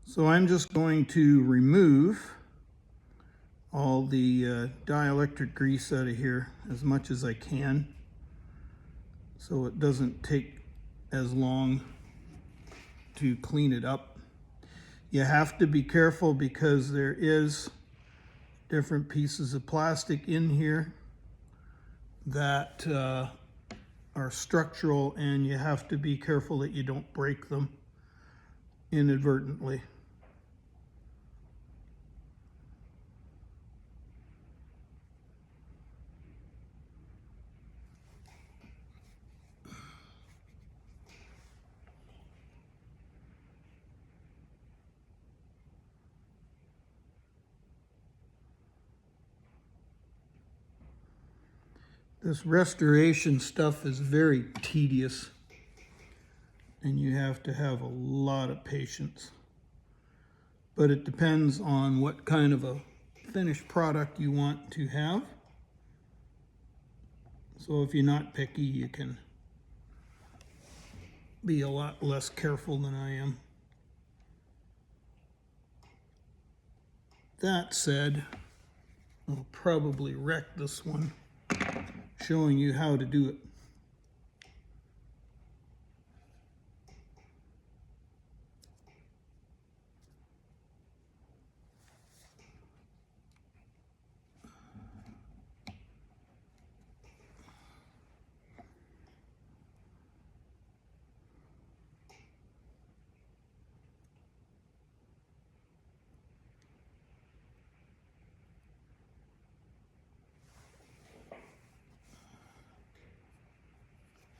So I'm just going to remove all the dielectric grease out of here as much as I can so it doesn't take as long to clean it up. You have to be careful because there is different pieces of plastic in here that are structural, and you have to be careful that you don't break them inadvertently. This restoration stuff is very tedious, and you have to have a lot of patience. But it depends on what kind of a finished product you want to have. So if you're not picky, you can be a lot less careful than I am. That said, I'll probably wreck this one showing you how to do it.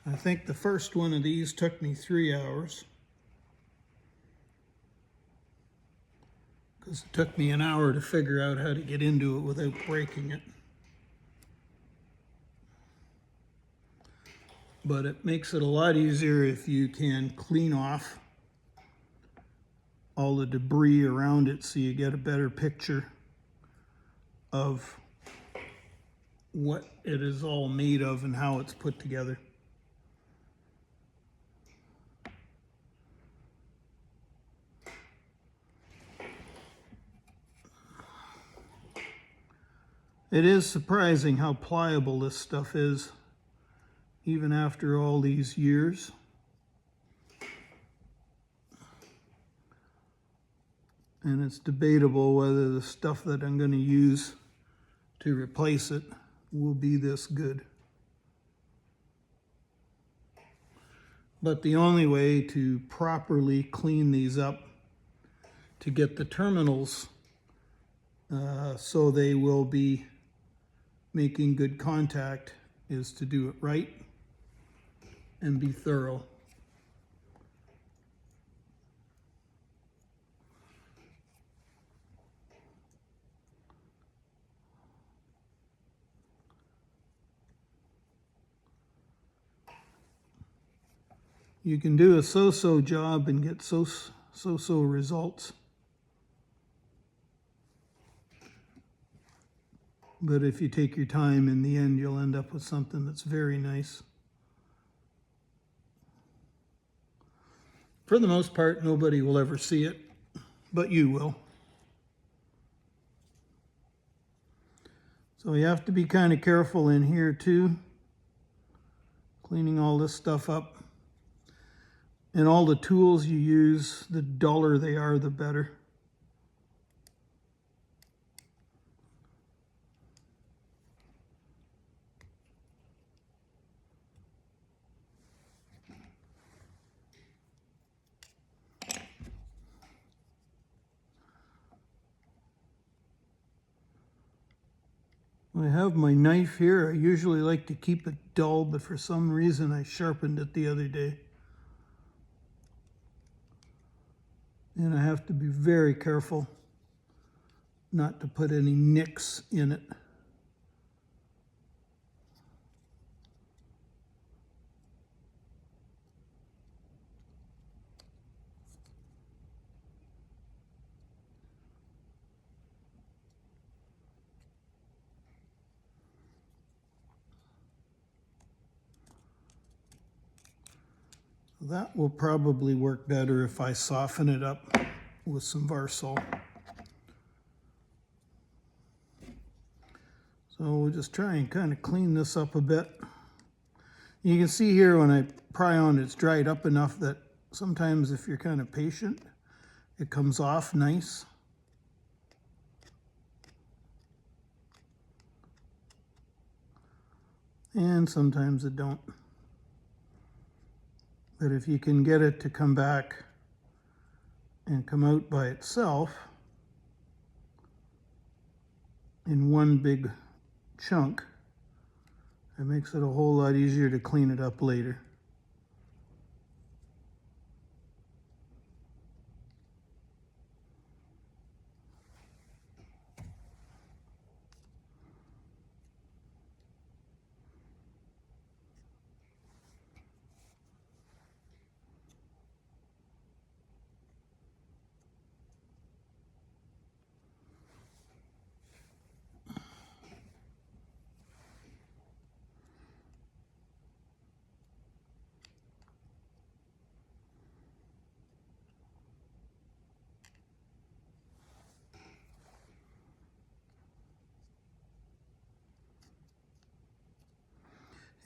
I think the first one of these took me 3 hours, because it took me an hour to figure out how to get into it without breaking it. But it makes it a lot easier if you can clean off all the debris around it so you get a better picture of what it is all made of and how it's put together. It is surprising how pliable this stuff is, even after all these years. And it's debatable whether the stuff that I'm going to use to replace it will be this good. But the only way to properly clean these up to get the terminals so they will be making good contact is to do it right and be thorough. You can do a so-so job and get so-so results. But if you take your time, in the end, you'll end up with something that's very nice. For the most part, nobody will ever see it, but you will. So you have to be kind of careful in here too, cleaning all this stuff up. And all the tools you use, the duller they are, the better. I have my knife here. I usually like to keep it dull, but for some reason I sharpened it the other day. And I have to be very careful not to put any nicks in it. That will probably work better if I soften it up with some Varsol. So we'll just try and kind of clean this up a bit. You can see here when I pry on, it's dried up enough that sometimes if you're kind of patient, it comes off nice. And sometimes it don't. But if you can get it to come back and come out by itself in one big chunk, it makes it a whole lot easier to clean it up later.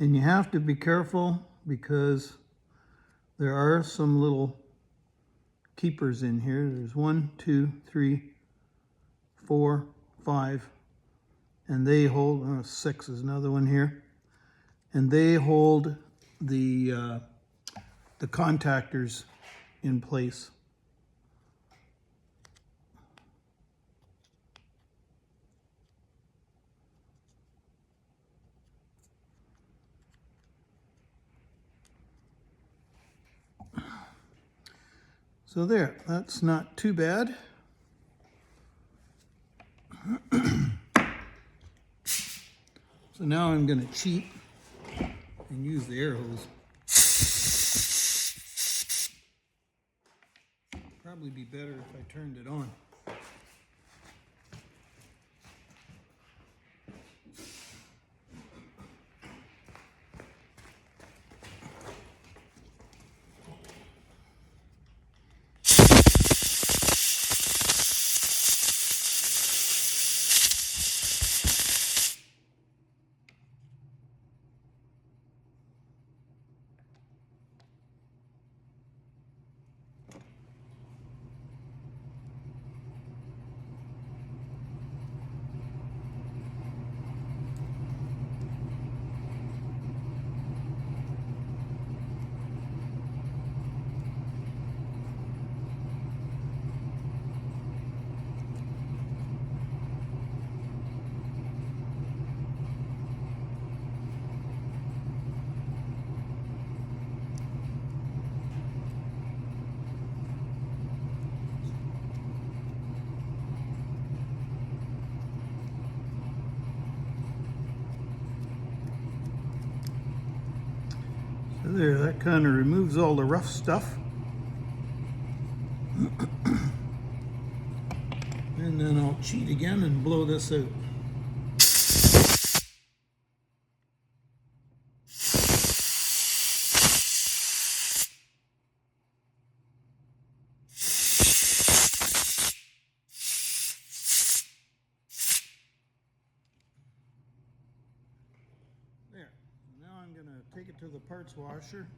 And you have to be careful because there are some little keepers in here. There's 1, 2, 3, 4, 5, and they hold, 6 is another one here. And they hold the contactors in place. So there, that's not too bad. So now I'm going to cheat and use the air hose. Probably be better if I turned it on. So there, that kind of removes all the rough stuff. And then I'll cheat again and blow this out. There. Now I'm going to take it to the parts washer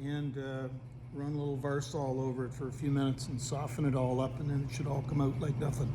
and run a little Varsol over it for a few minutes and soften it all up, and then it should all come out like nothing.